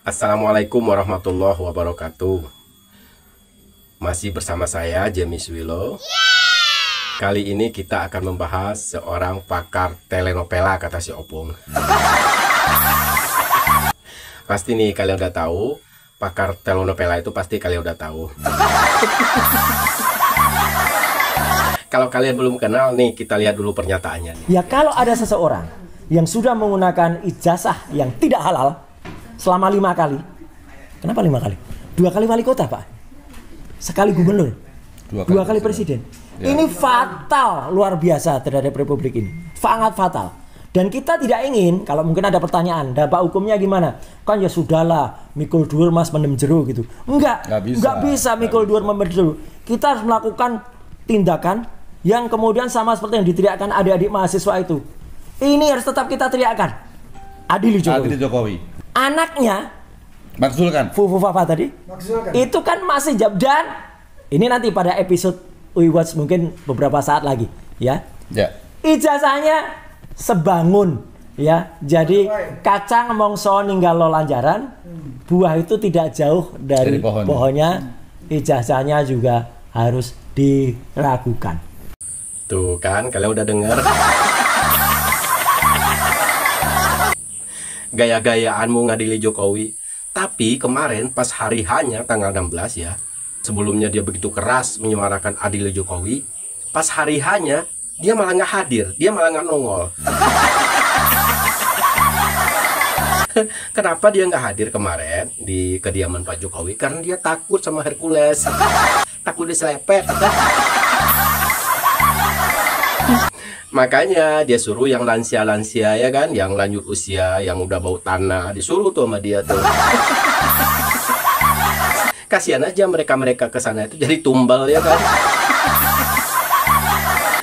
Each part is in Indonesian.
Assalamualaikum warahmatullahi wabarakatuh. Masih bersama saya James Willow. Kali ini kita akan membahas seorang pakar telenovela, kata si Opung. Pasti nih kalian udah tahu, pakar telenovela itu pasti kalian udah tahu. Kalau kalian belum kenal nih, kita lihat dulu pernyataannya nih. Ya, kalau ada seseorang yang sudah menggunakan ijazah yang tidak halal selama 5 kali. Kenapa 5 kali? 2 kali wali kota, Pak. Sekali gubernur. 2 kali presiden. Ya. Ini fatal, luar biasa terhadap republik ini. Sangat fatal. Dan kita tidak ingin, kalau mungkin ada pertanyaan, dampak hukumnya gimana? Kan ya sudahlah, mikul dur mas mendem jeru gitu. Enggak bisa mikul dur mendem jeru. Kita harus melakukan tindakan yang kemudian sama seperti yang diteriakkan adik-adik mahasiswa itu. Ini harus tetap kita teriakkan. Adili Jokowi. Anaknya Maksulkan Fufu Fafa tadi itu kan masih dan ini nanti pada episode We Watch mungkin beberapa saat lagi ya. Ijazahnya sebangun ya. Jadi kacang mongso ninggal lo lanjaran, buah itu tidak jauh dari pohonnya. Ijazahnya juga harus diragukan. Tuh kan, kalian udah dengar. Gaya-gayaanmu ngadili Jokowi. Tapi kemarin pas hari hanya tanggal 16 ya, sebelumnya dia begitu keras menyuarakan adil Jokowi, pas hari hanya dia malah nggak hadir, dia malah nggak nongol. Kenapa dia nggak hadir kemarin di kediaman Pak Jokowi? Karena dia takut sama Hercules, takut diselepet. Makanya dia suruh yang lansia-lansia ya kan, yang lanjut usia, yang udah bau tanah, disuruh tuh sama dia tuh. Kasihan aja mereka-mereka ke sana itu jadi tumbal ya kan.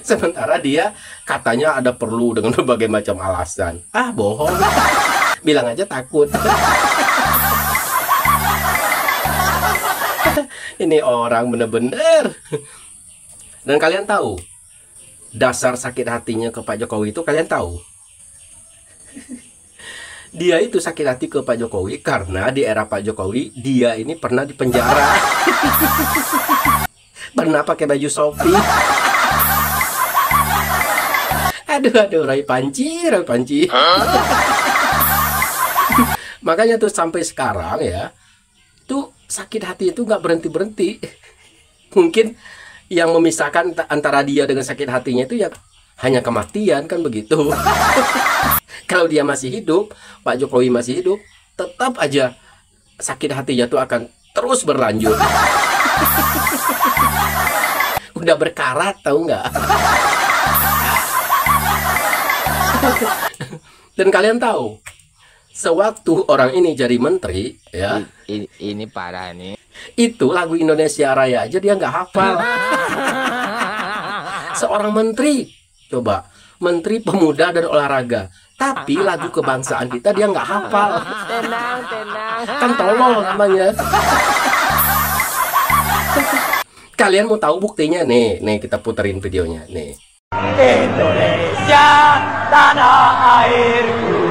Sementara dia katanya ada perlu dengan berbagai macam alasan. Ah, bohong. Bilang aja takut. Ini orang bener-bener. Dan kalian tahu dasar sakit hatinya ke Pak Jokowi itu, kalian tahu? Dia itu sakit hati ke Pak Jokowi karena di era Pak Jokowi dia ini pernah dipenjara. Pernah pakai baju Shopee. Aduh, Rai Panci. Makanya tuh sampai sekarang ya, tuh sakit hati itu nggak berhenti. Mungkin yang memisahkan antara dia dengan sakit hatinya itu ya hanya kematian, kan begitu. Kalau dia masih hidup, Pak Jokowi masih hidup, tetap aja sakit hatinya tuh akan terus berlanjut. Udah berkarat, tahu nggak? Dan kalian tahu, sewaktu orang ini jadi menteri ya, ini parah nih. Itu lagu Indonesia Raya aja dia nggak hafal. Seorang menteri, coba, menteri pemuda dan olahraga, tapi lagu kebangsaan kita dia nggak hafal. Tenang. Kan tolol namanya. Kalian mau tahu buktinya? Nih kita puterin videonya nih. Indonesia, tanah airku,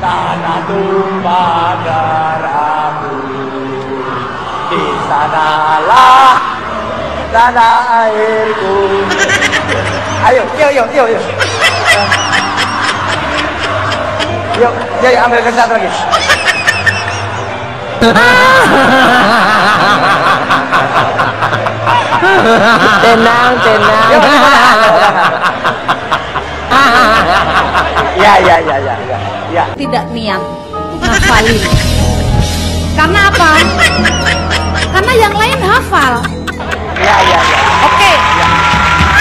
tanah tumpah darahku. Di sanalah tanah airku. Ayo. Yuk, ambil ke satu lagi. Tenang. Ya. Tidak niat ngafalin. Karena apa? Karena yang lain hafal. Ya. Oke.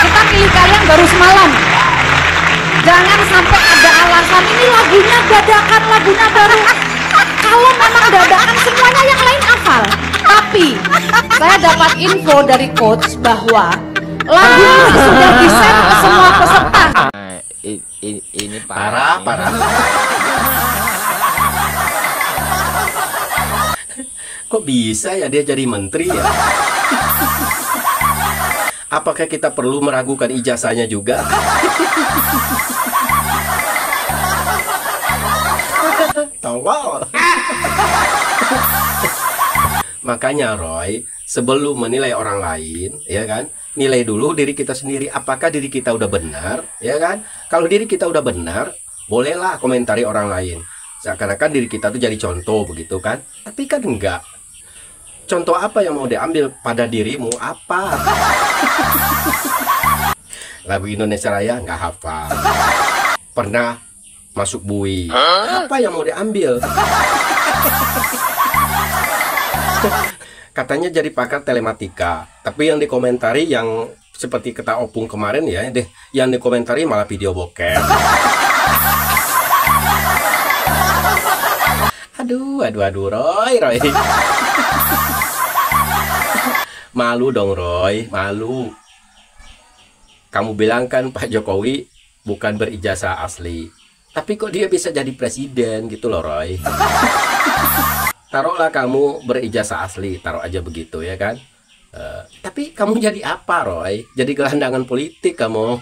Kita pilih kalian baru semalam. Jangan sampai ada alasan ini lagunya dadakan, lagunya baru. Kalau memang dadakan semuanya yang lain hafal. Tapi saya dapat info dari coach bahwa lagu ini sudah di-send ke semua peserta. Ini Parah. Kok bisa ya dia jadi menteri ya? Apakah kita perlu meragukan ijazahnya juga? Tolong. Makanya Roy, sebelum menilai orang lain, ya kan, nilai dulu diri kita sendiri. Apakah diri kita udah benar, ya kan? Kalau diri kita udah benar, bolehlah komentari orang lain. Seakan-akan diri kita tuh jadi contoh begitu kan? Tapi kan enggak. Contoh apa yang mau diambil pada dirimu? Apa? Lagu Indonesia Raya nggak hafal. Pernah masuk bui. Apa yang mau diambil? Katanya jadi pakar telematika, tapi yang dikomentari yang seperti kata Opung kemarin ya, yang dikomentari malah video bokep. Aduh, Roy. Malu dong Roy, malu. Kamu bilang kan Pak Jokowi bukan berijazah asli, tapi kok dia bisa jadi presiden gitu loh Roy. Taruhlah kamu berijazah asli, taruh aja begitu ya kan. Tapi kamu jadi apa Roy? Jadi gelandangan politik kamu.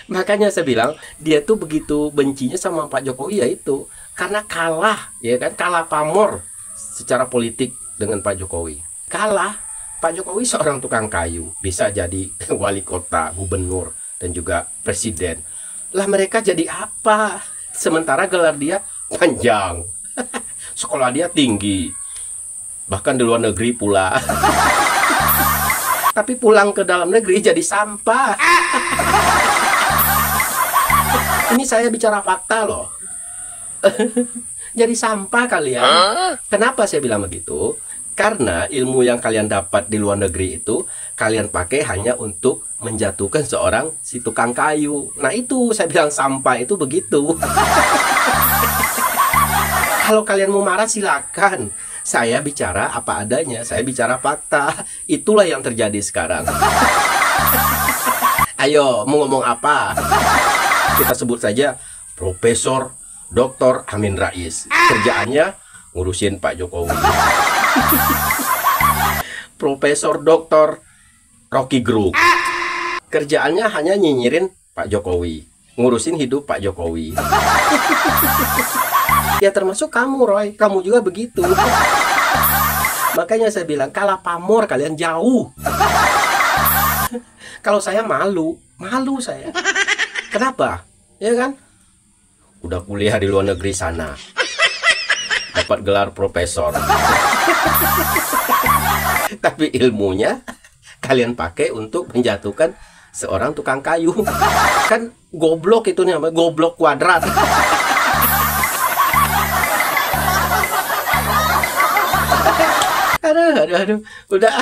Makanya saya bilang dia tuh begitu bencinya sama Pak Jokowi ya itu karena kalah, ya kan, kalah pamor secara politik dengan Pak Jokowi. Kalah. Pak Jokowi seorang tukang kayu, bisa jadi wali kota, gubernur, dan juga presiden. Lah mereka jadi apa? Sementara gelar dia panjang, sekolah dia tinggi, bahkan di luar negeri pula. Tapi pulang ke dalam negeri jadi sampah. Ini saya bicara fakta loh. Jadi sampah kalian. Kenapa saya bilang begitu? Karena ilmu yang kalian dapat di luar negeri itu kalian pakai hanya untuk menjatuhkan seorang si tukang kayu. Nah itu saya bilang sampah itu begitu. Kalau kalian mau marah silakan. Saya bicara apa adanya, saya bicara fakta. Itulah yang terjadi sekarang. Ayo, mau ngomong apa? Kita sebut saja Profesor Dr. Amin Rais. Kerjaannya ngurusin Pak Jokowi. Profesor Dr. Rocky Gerung. Kerjaannya hanya nyinyirin Pak Jokowi, ngurusin hidup Pak Jokowi. Ya termasuk kamu Roy, kamu juga begitu. Makanya saya bilang kalah pamor kalian jauh. Kalau saya malu saya. Kenapa? Ya kan? Udah kuliah di luar negeri sana, dapat gelar profesor. Tapi ilmunya kalian pakai untuk menjatuhkan seorang tukang kayu. Kan goblok itu namanya, goblok kuadrat. Aduh, udah.